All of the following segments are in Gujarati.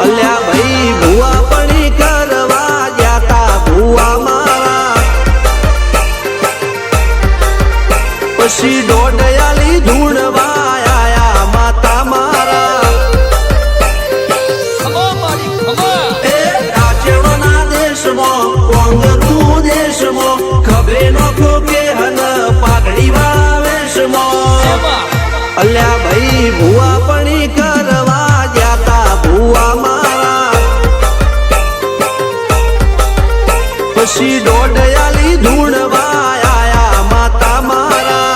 અલ્યા ભાઈ ભુવા પણી કરવા જાતા ભુવા મારા પછી દોડયાલી ધૂણવા આયા માતા મારા એ રાચેણોના દેશમાં કોંગરું દેશમાં ખભે નોખો કે હન પાઘડી વાળા વેશમાં અલ્યા ભાઈ ભુવા પણી કરવા જાતા ભુવા મારા પછી દોડયાલી ધૂણવા આયા માતા મારા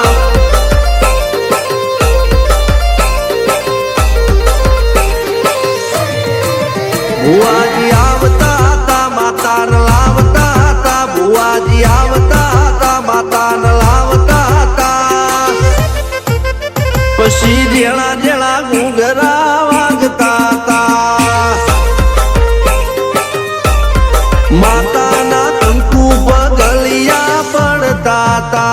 ભુવાજી આવતા હતા માતાને લાવતા હતા ભુવાજી આવતા હતા માતાને લાવતા હતા પછી જેણા જેણા ઘૂંઘરા વાગતા હતા માતાના કંકુ પગલિયા પડતા હતા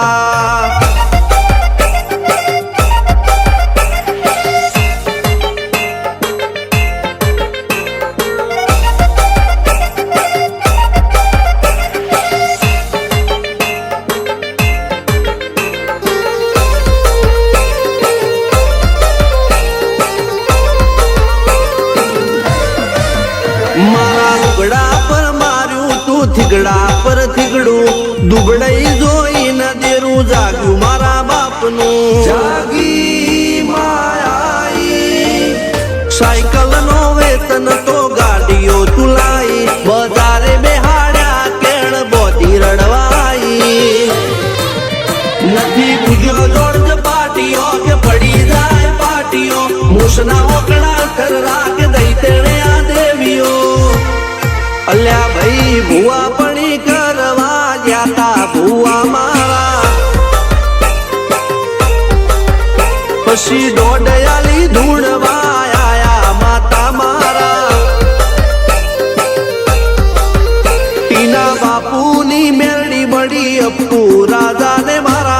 મારા લુગડા પર માર્યું તું થીગડા પર થીગડું દુબળઈ જોઈને દેરું જાગ્યું મારા બાપનું જાગી માયાઈ સાયકલ નો વેતન તો ગાડીઓ તુલાઈ બજારે બેહાડ્યા કેણ બોધી રડવાઈ નથી પૂજ્યો જોડ પાટીઓ કે પડી જાય પાટીઓ મૂસના ઓકડા થરરા કે દઈ તેણે આ દેવીઓ અલ્યા ભાઈ ભુવા પણી કરવા જાતા ભુવા મારા પછી દોડયાલી ધૂણવા આયા માતા મારા ટીના બાપુની મેરડી મળી અપ્પુ રાજાને મારા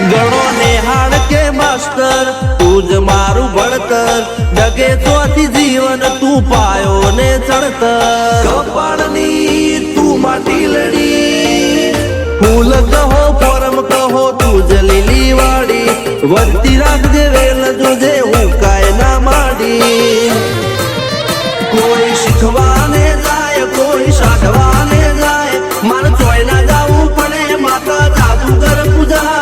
ગણો નેહાળ કે માસ્ટર તું જ મારું ભણતર ડગે ચોથી જીવન તું પાયો ને ચણતર કપાળની તું માટી લડી ફૂલ કહો ફોરમ કહો તું જ લીલી વાડી વધતી રાખજે વેલ જોજે હું કાય ના માડી કોઈ શીખવાને જાય કોઈ સાધવાને જાય મારે ચોય ના જાવું પડે માતા જાદુગર પૂજા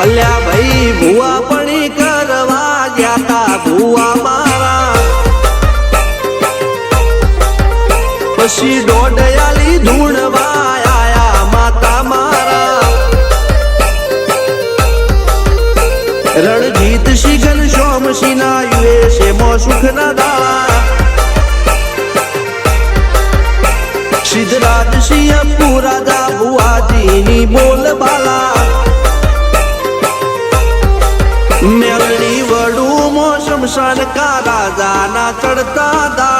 અલ્યા ભાઈ ભુવા પણી કરવા જાતા ભુવા મારા પછી દોડયાલી ધૂણવા આયા માતા મારા રણજીત સિંહ ઘનશ્યામ સિંહ ના યુએસે મો સુખ ના દાળા સિદ્ધરાજ સિંહ અપ્પુ રાજા ભુવાજીની બોલ બાલા મેલડી વડું મો શમશાન કા રાજા ના ચડતા દા